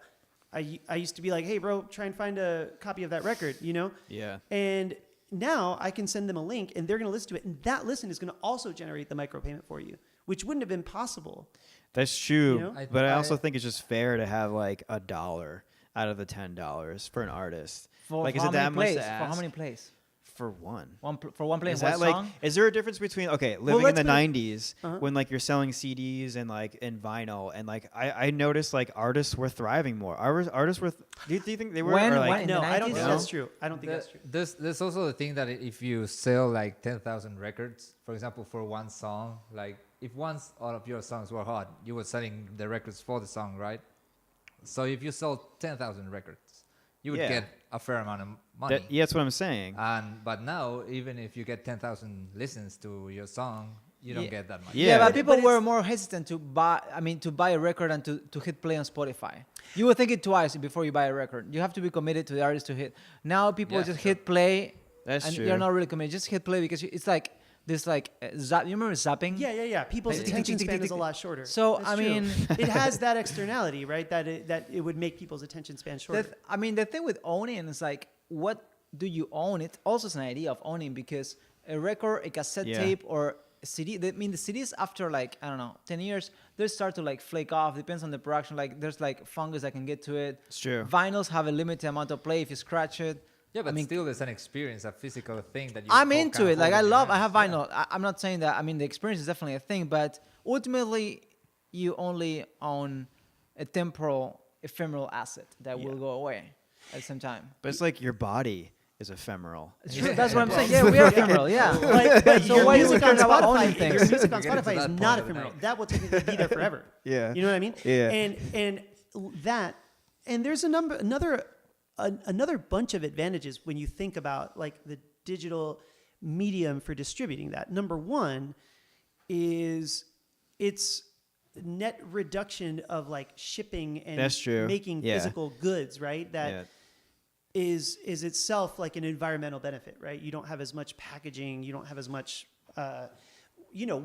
I used to be like, hey bro, try and find a copy of that record, Yeah. And now I can send them a link and they're going to listen to it, and that listen is going to also generate the micro payment for you, which wouldn't have been possible. That's true, You but I also think it's just fair to have like $1 out of the $10 for an artist. For Like, is how it that many much plays? to For how ask? many plays? For one. For one play Is and that one like? song? Is there a difference between living in let's the put it- '90s Uh-huh. when you're selling CDs and and vinyl and I noticed artists were thriving more. Artists were. Do you think they were? When- or, when in No, the I don't 90s? think No? that's true. I don't think that's true. There's also the thing that if you sell 10,000 records, for example, for one song, if once all of your songs were hot, you were selling the records for the song, right? So if you sold 10,000 records, you would Yeah. get a fair amount of money. That's what I'm saying. But now, even if you get 10,000 listens to your song, you don't Yeah. get that much. Yeah. But But people were it's- more hesitant to buy a record and to hit play on Spotify. You would think it twice before you buy a record. You have to be committed to the artist to hit. Now people Yeah, just sure. hit play, That's and true. you're not really committed. Just hit play because it's like this zap. You remember zapping? Yeah. People's Tick, attention tick, tick, span tick, is a tick. lot shorter. So, That's I true. mean- it has that externality, right? That it would make people's attention span shorter. The thing with owning is what do you own? It also is an idea of owning because a record, a cassette Yeah. tape, or a CD. The CDs after 10 years, they start to flake off. Depends on the production. There's fungus that can get to it. It's true. Vinyls have a limited amount of play if you scratch it. Yeah, but I mean, still, there's an experience, a physical thing that you. I'm hold- into can it. hold I in your have hands. vinyl. I'm not saying that. I mean, the experience is definitely a thing, but ultimately, you only own a temporal, ephemeral asset that will go away at the same time. But it's like your body is ephemeral. True, that's what I'm saying. Yeah, we are ephemeral. Yeah. But So your why you music care on about Spotify, owning things? your music on We're getting to Spotify is that point not of the ephemeral. night. That will technically be there forever. Yeah. You know what I mean? Yeah. And there's another bunch of advantages when you think about the digital medium for distributing that. Number one is its net reduction of shipping and That's true. making Yeah. physical goods, right? That Yeah. is itself an environmental benefit, right? You don't have as much packaging, you don't have as much,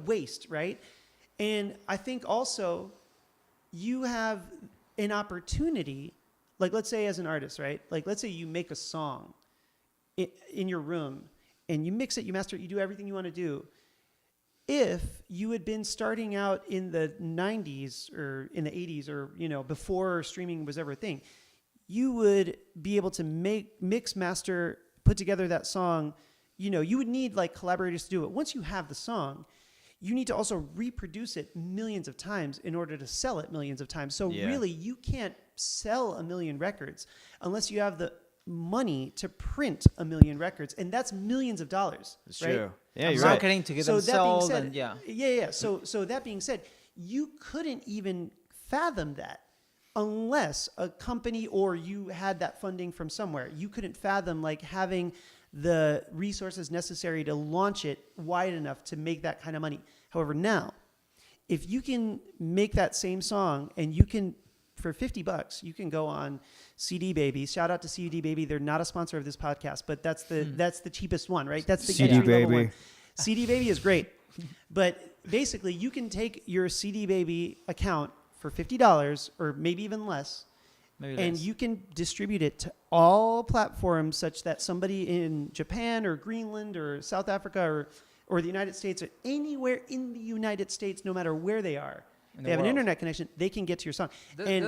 waste, right? And I think also you have an opportunity, let's say as an artist, right? Let's say you make a song in your room and you mix it, you master it, you do everything you want to do. if you had been starting out in the 90s or in the 80s or, before streaming was ever a thing, you would be able to mix, master, put together that song. You would need like collaborators to do it. Once you have the song, you need to also reproduce it millions of times in order to sell it millions of times. So really, you can't sell 1 million records unless you have the money to print 1 million records, and that's millions of dollars. It's right? true. Yeah, you're Marketing right. to get So them that being sold, said, and yeah. yeah. So that being said, you couldn't even fathom that unless a company or you had that funding from somewhere. You couldn't fathom like having the resources necessary to launch it wide enough to make that kind of money. However, now, if you can make that same song and you can, for $50, you can go on CD Baby. Shout out to CD Baby. They're not a sponsor of this podcast, but that's the cheapest one, right? That's the CD entry level Baby. one. CD Baby is great, but basically you can take your CD Baby account for $50 or maybe even less, Maybe and less. you can distribute it to all platforms such that somebody in Japan or Greenland or South Africa or the United States or anywhere in the United States, no matter where they are, In they the have an world. internet connection, they can get to your song. And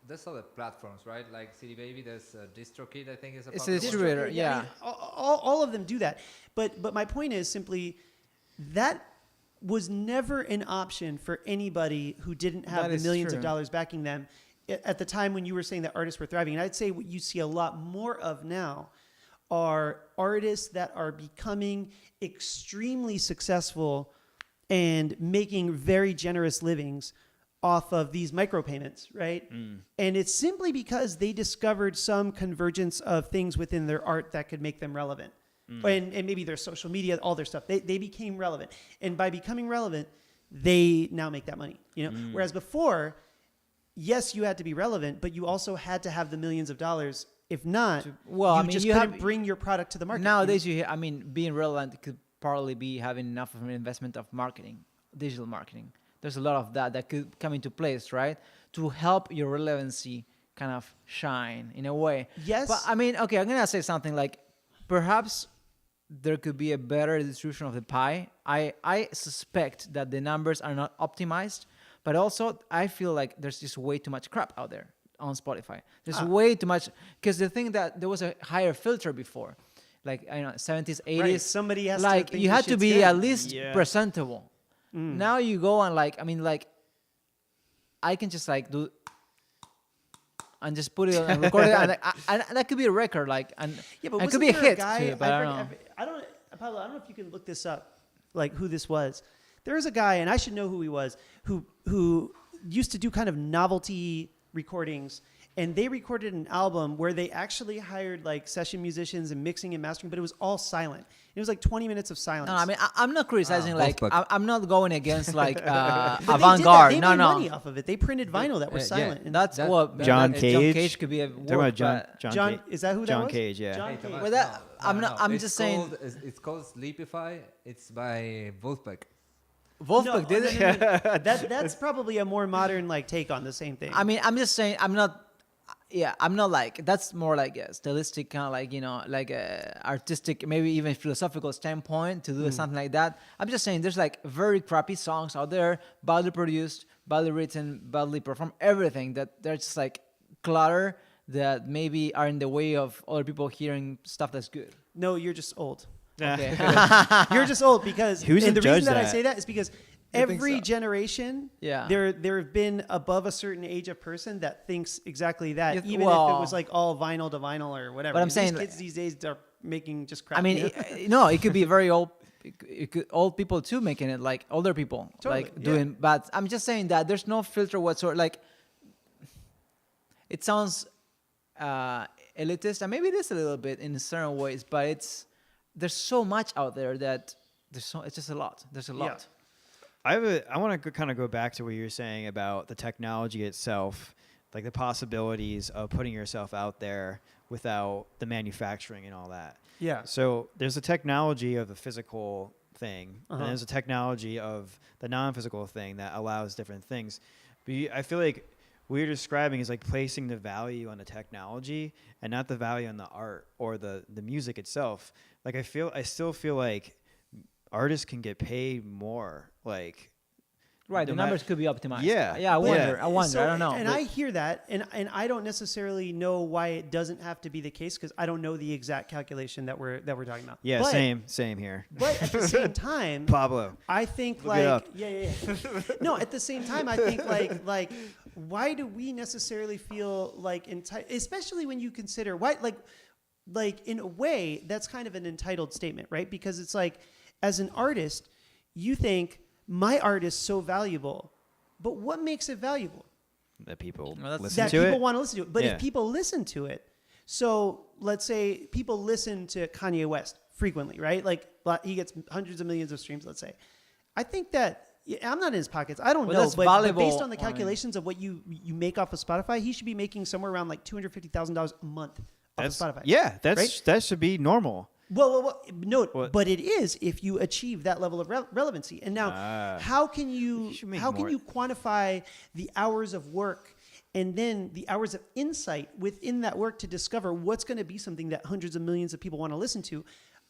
There's other platforms, right? Like CD Baby, there's DistroKid, I think is a It's a popular one. distributor, I mean, yeah. all of them do that. But my point is simply that was never an option for anybody who didn't have That the is millions of true. dollars backing them at the time when you were saying that artists were thriving. And I'd say what you see a lot more of now are artists that are becoming extremely successful and making very generous livings off of these micropayments, right? And it's simply because they discovered some convergence of things within their art that could make them relevant. And maybe their social media, all their stuff. They became relevant. And by becoming relevant, they now make that money. Whereas before, yes, you had to be relevant, but you also had to have the millions of dollars. If not, you just couldn't bring your product to the market. Nowadays, being relevant could partly be having enough of an investment of marketing, digital marketing. There's a lot of that could come into place, right? To help your relevancy kind of shine in a way. Yes. But I'm going to say something like perhaps there could be a better distribution of the pie. I suspect that the numbers are not optimized, but also I feel like there's just way too much crap out there on Spotify. There's way too much, because the thing that there was a higher filter before, like 70s, 80s. Right, somebody has to like think you the had to shit's be good. at least Yeah. presentable. Now you go and I can just do and just put it and record it, and that could be a record, and Yeah, but and it could wasn't be a there hit guy, too, but I don't know. Pablo, I don't know if you can look this up, like who this was. There was a guy, and I should know who he was, who used to do kind of novelty recordings, and they recorded an album where they actually hired like session musicians and mixing and mastering, but it was all silent. It was like 20 minutes of silence. No, I mean I'm not criticizing. Wolfpack. I'm not going against But they did that. avant-garde. They No, made no. money off of it. They printed vinyl that was yeah. silent. And That's what John John Cage? Cage could be a Talking about work, but- John, is that who that John was? Cage, yeah. John Hey, Cage. Tomas, Well, that- I'm It's just saying- called- it's called Sleepify. It's by Wolfpack. Wolfpack did it. no. That's probably a more modern take on the same thing. I mean, I'm just saying, I'm not that's more like a stylistic kind of like a artistic, maybe even philosophical standpoint to do something like that. I'm just saying there's very crappy songs out there, badly produced, badly written, badly performed, everything that they're just clutter that maybe are in the way of other people hearing stuff that's good. No, you're just old. Okay. You're just old because Who's and to the reason judge that I that? say that is because think every so? generation, Yeah. there have been above a certain age of person that thinks exactly that, Yes, even if it well- was all vinyl to vinyl or whatever. But I'm These saying, kids these days are making just crap. I mean, it could be very old. It could, old people too making it, older people Totally, yeah. doing. But I'm just saying that there's no filter whatsoever. It sounds elitist, and maybe it is a little bit in certain ways. But there's so much out there that it's just a lot. There's a lot. I want to kind of go back to what you were saying about the technology itself, like the possibilities of putting yourself out there without the manufacturing and all that. Yeah. So there's a technology of the physical thing, Uh-huh. and there's a technology of the non-physical thing that allows different things. But I feel like what you're describing is placing the value on the technology and not the value on the art or the music itself. I still feel like artists can get paid more. Like, Right, no the mat- numbers could be optimized. Yeah. Yeah, I Well, wonder. yeah. I wonder. So- I don't know. And but- I hear that, and I don't necessarily know why it doesn't have to be the case because I don't know the exact calculation that we're talking about. Yeah, But- same here. But at the same time, Pablo. I think Look it up. yeah. No, at the same time, I think like why do we necessarily feel like entitled, especially when you consider why like in a way that's kind of an entitled statement, right? Because it's like as an artist, you think my art is so valuable, but what makes it valuable? That people Well, that's- listen That to people it. want to listen to it. But Yeah. if people listen to it, so let's say people listen to Kanye West frequently, right? Like he gets hundreds of millions of streams, let's say. I think that I'm not in his pockets. I don't Well, know, that's but valuable. based on the I mean- calculations of what you make off of Spotify, he should be making somewhere around like $250,000 a month off of Spotify. Yeah, Right? that should be normal. Well, no, What? but it is if you achieve that level of relevancy. And now, how can You should make how can more. you quantify the hours of work and then the hours of insight within that work to discover what's going to be something that hundreds of millions of people want to listen to?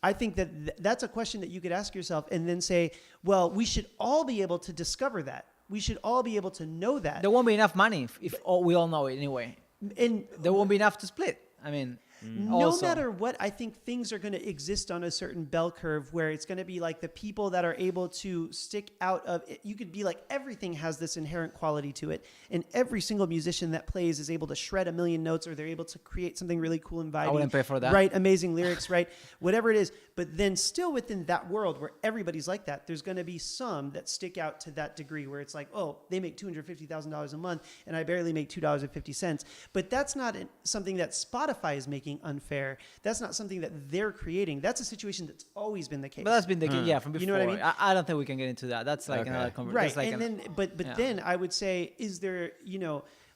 I think that that's a question that you could ask yourself and then say, well, we should all be able to discover that. We should all be able to know that. there won't be enough money if we all know it anyway. And There won't be enough to split. I mean, no also. matter what, I think things are going to exist on a certain bell curve where it's going to be like the people that are able to stick out of it. You could be like, everything has this inherent quality to it. And every single musician that plays is able to shred a million notes, or they're able to create something really cool and vibey. I wouldn't pay for that. Write amazing lyrics, right? Whatever it is. But then still within that world where everybody's like that, there's going to be some that stick out to that degree where it's like, oh, they make $250,000 a month and I barely make $2.50. But that's not something that Spotify is making unfair. That's not something that they're creating. That's a situation that's always been the case. But that's been the case, yeah, from before. You know what I mean? I don't think we can get into that. That's like Okay. another conversation. Right. That's like And then, but yeah. then I would say, is there,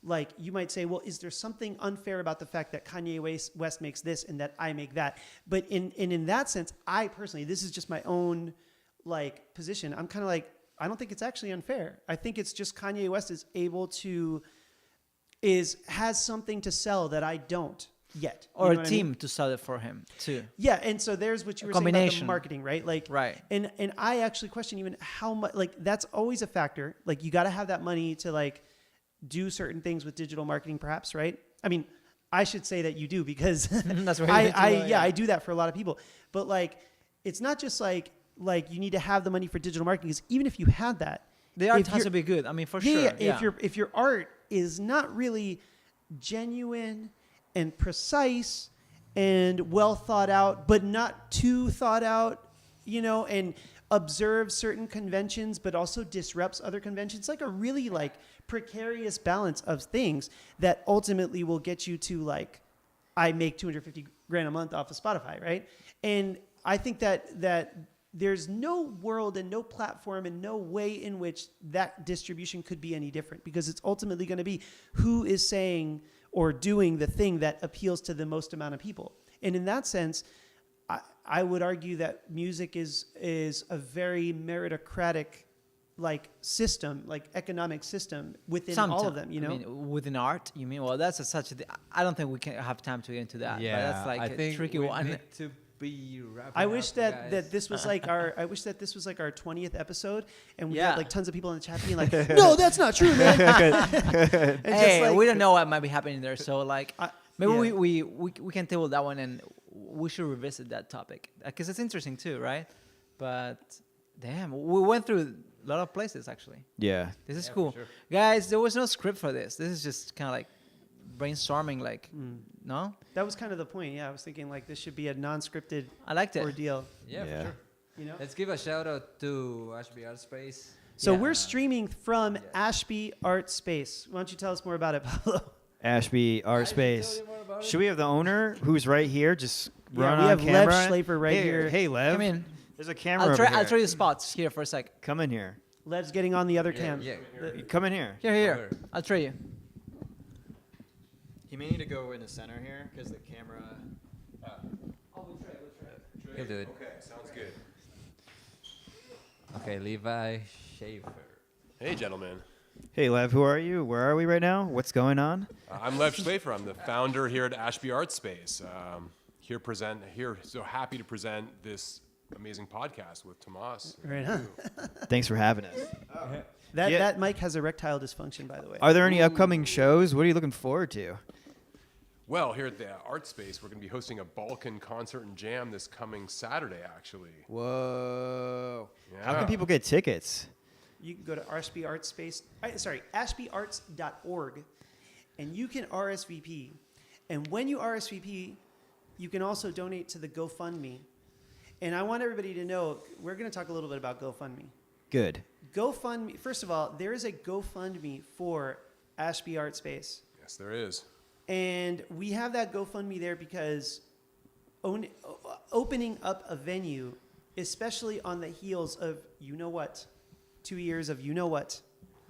like you might say, well, is there something unfair about the fact that Kanye West makes this and that I make that? But in that sense, I personally, this is just my own like position. I'm kind of like, I don't think it's actually unfair. I think it's just Kanye West is able to, has something to sell that I don't yet. You or know a what I team mean? to sell it for him too. Yeah, and so there's what you A were saying about the combination. marketing, right? Like, Right. And I actually question even how much. Like, that's always a factor. Like, you got to have that money to like do certain things with digital marketing, perhaps, right? I mean, I should say that you do because That's what you do, I do that for a lot of people. But like, it's not just like you need to have the money for digital marketing. Because even if you had that, The art if has you're- to be good. I mean, for yeah, sure. if your art is not really genuine and precise and well thought out, but not too thought out, and observes certain conventions, but also disrupts other conventions, like a really like precarious balance of things that ultimately will get you to like, I make 250 grand a month off of Spotify, right? And I think that there's no world and no platform and no way in which that distribution could be any different, because it's ultimately going to be who is saying or doing the thing that appeals to the most amount of people. And in that sense, I would argue that music is a very meritocratic like system, like economic system within all of them, I mean, within art, you mean? Well, that's such a. I don't think we can have time to get into that. Yeah, but that's like I a think tricky we one. need to be wrapping I wish up, that guys. this was like our 20th episode, and we Yeah. had like tons of people in the chat being like, "No, that's not true, man." And Hey, just, like, we don't know what might be happening there. So like, maybe yeah. we can table that one, and we should revisit that topic because it's interesting too, right? But damn, we went through a lot of places actually. Yeah. This is Yeah, for cool, sure. guys. There was no script for this. This is just kind of like brainstorming. Like, no, That was kind of the point. Yeah, I was thinking like this should be a non-scripted I liked it. ordeal. Yeah, Yeah. for sure. You know. Let's give a shout out to Ashby Art Space. So Yeah. we're streaming from Ashby Art Space. Why don't you tell us more about it, Pablo? Ashby Art Space. Should we have the owner who's right here? Just run we on have camera. Lev Schlafer right Hey, here. Hey, Lev. Come in. There's a camera. I'll over try. here. I'll try the spots here for a sec. Come in here. Lev's getting on the other Yeah, cam. yeah. Come in here. Here. Over. I'll try you. You may need to go in the center here because the camera. He'll do it. Okay, sounds good. Okay, Levi Schaefer. Hey, gentlemen. Hey, Lev. Who are you? Where are we right now? What's going on? I'm Lev Schlafer. I'm the founder here at Ashby Art Space. So happy to present this amazing podcast with Tomas. Right on. Thanks for having us. That Yeah. that mic has erectile dysfunction, by the way. Are there any upcoming shows? What are you looking forward to? Well, here at the Art Space, we're going to be hosting a Balkan concert and jam this coming Saturday, actually. Whoa. How Yeah. can people get tickets? You can go to ashbyarts.org, and you can RSVP. And when you RSVP, you can also donate to the GoFundMe. And I want everybody to know, we're going to talk a little bit about GoFundMe. Good. GoFundMe, first of all, there is a GoFundMe for Ashby Art Space. Yes, there is. And we have that GoFundMe there because opening up a venue, especially on the heels of 2 years of I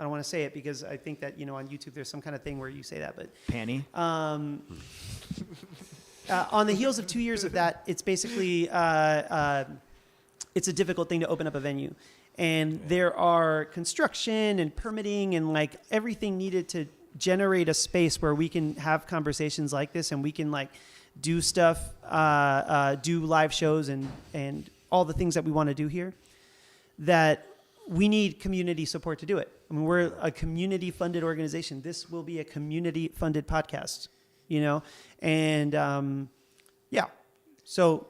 don't want to say it because I think that, on YouTube there's some kind of thing where you say that, but Panty? on the heels of 2 years of that, it's basically it's a difficult thing to open up a venue. And there are construction and permitting and like everything needed to generate a space where we can have conversations like this and we can like do stuff, do live shows and all the things that we want to do here, that we need community support to do it. I mean, we're a community funded organization. This will be a community funded podcast, and yeah. So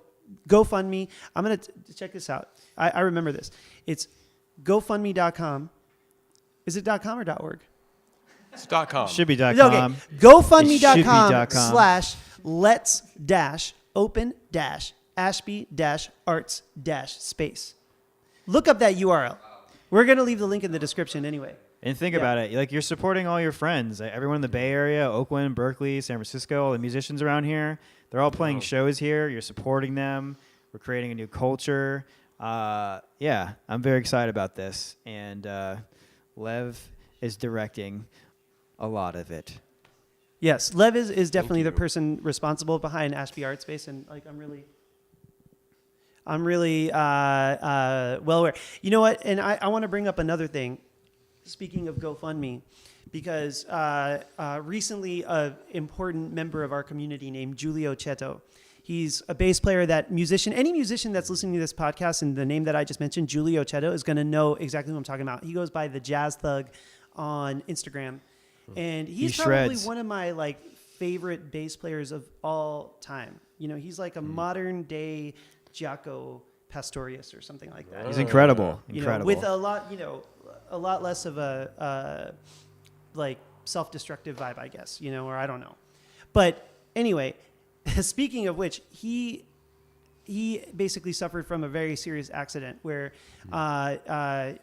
GoFundMe, I'm going to check this out. I remember this. It's GoFundMe.com. Is it .com or .org? It's .com. Should be .com. Okay. It should GoFundMe.com be .com. /let's-open-Ashby-arts-space. Look up that URL. We're going to leave the link in the description anyway. And think Yeah. about it. Like, you're supporting all your friends. Everyone in the Bay Area, Oakland, Berkeley, San Francisco, all the musicians around here. They're all playing shows here. You're supporting them. We're creating a new culture. Yeah, I'm very excited about this. And Lev is directing a lot of it. Yes, Lev is definitely the you. person responsible behind Ashby Art Space, and like I'm really well aware. You know what? And I want to bring up another thing. Speaking of GoFundMe, because recently an important member of our community named Giulio Cetto, he's a bass player. Any musician that's listening to this podcast and the name that I just mentioned, Giulio Cetto, is going to know exactly who I'm talking about. He goes by the Jazz Thug on Instagram, and he's probably shreds. one of my like favorite bass players of all time. He's like a modern day Jaco Pastorius or something like that. He's incredible. With a lot less of a like self-destructive vibe, I guess, or I don't know. But anyway, speaking of which, he basically suffered from a very serious accident where I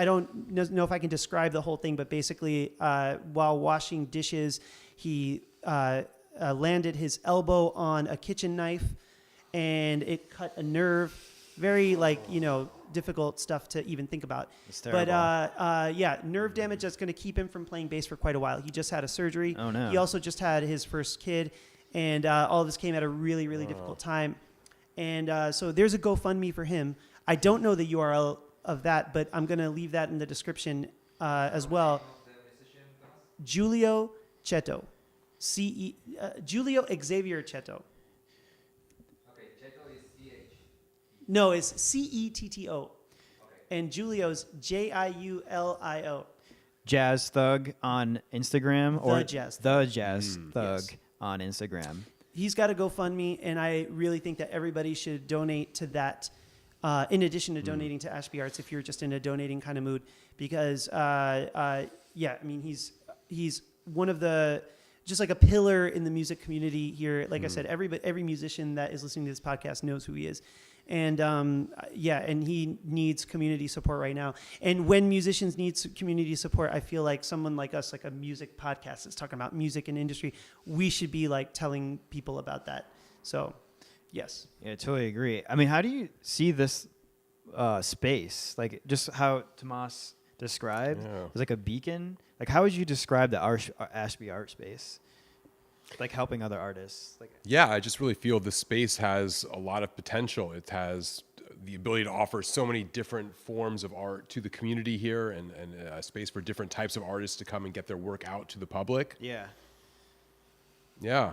don't know if I can describe the whole thing, but basically while washing dishes, he landed his elbow on a kitchen knife and it cut a nerve. Very difficult stuff to even think about. It's terrible. But yeah, nerve damage that's going to keep him from playing bass for quite a while. He just had a surgery. Oh, no. He also just had his first kid, and all of this came at a really, really difficult time. And so there's a GoFundMe for him. I don't know the URL of that, but I'm going to leave that in the description as well. Giulio Cetto. Giulio Xavier Cetto. No, it's Cetto. And Julio's Jiulio. Jazz Thug on Instagram or Jazz The Jazz Thug Yes. on Instagram. He's got a GoFundMe, and I really think that everybody should donate to that. In addition to donating to Ashby Arts, if you're just in a donating kind of mood, because he's one of the just like a pillar in the music community here. Like I said, every musician that is listening to this podcast knows who he is. And and he needs community support right now. And when musicians need community support, I feel like someone like us, like a music podcast that's talking about music and industry, we should be like telling people about that. So, yes. Yeah, I totally agree. I mean, how do you see this space? Like, just how Tomas described, it's like a beacon. Like, how would you describe the Ashby Art Space? Like helping other artists. Yeah, I just really feel the space has a lot of potential. It has the ability to offer so many different forms of art to the community here, and a space for different types of artists to come and get their work out to the public. Yeah. Yeah,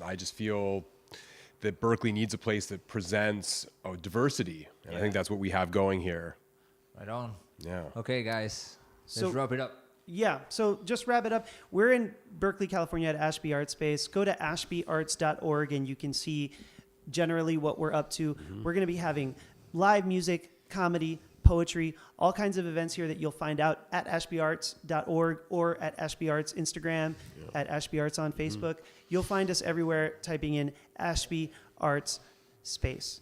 I just feel that Berkeley needs a place that presents diversity, and I think that's what we have going here. Right on. Yeah. Okay, guys, So- let's wrap it up. Yeah, so just wrap it up. We're in Berkeley, California at Ashby Art Space. Go to ashbyarts.org and you can see generally what we're up to. We're going to be having live music, comedy, poetry, all kinds of events here that you'll find out at ashbyarts.org or at Ashby Arts Instagram, at Ashby Arts on Facebook. You'll find us everywhere typing in Ashby Arts Space.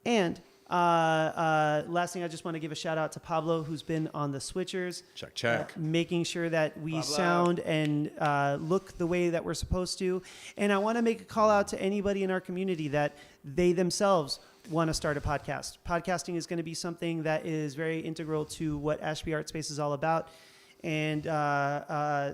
And last thing, I just want to give a shout out to Pablo, who's been on the switchers. Check. Making sure that we sound and look the way that we're supposed to. And I want to make a call out to anybody in our community that they themselves want to start a podcast. Podcasting is going to be something that is very integral to what Ashby Art Space is all about. And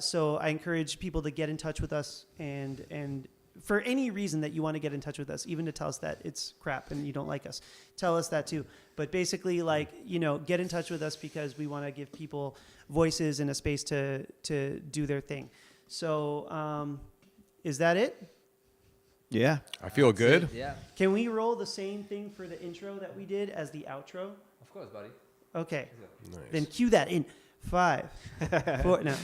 so I encourage people to get in touch with us and for any reason that you want to get in touch with us, even to tell us that it's crap and you don't like us, tell us that too. But basically, like, you know, get in touch with us because we want to give people voices and a space to do their thing. So is that it? Yeah. I feel good. Yeah, Can we roll the same thing for the intro that we did as the outro? of course, buddy. Okay. Nice. Then cue that in 5, 4, no,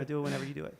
do it whenever you do it.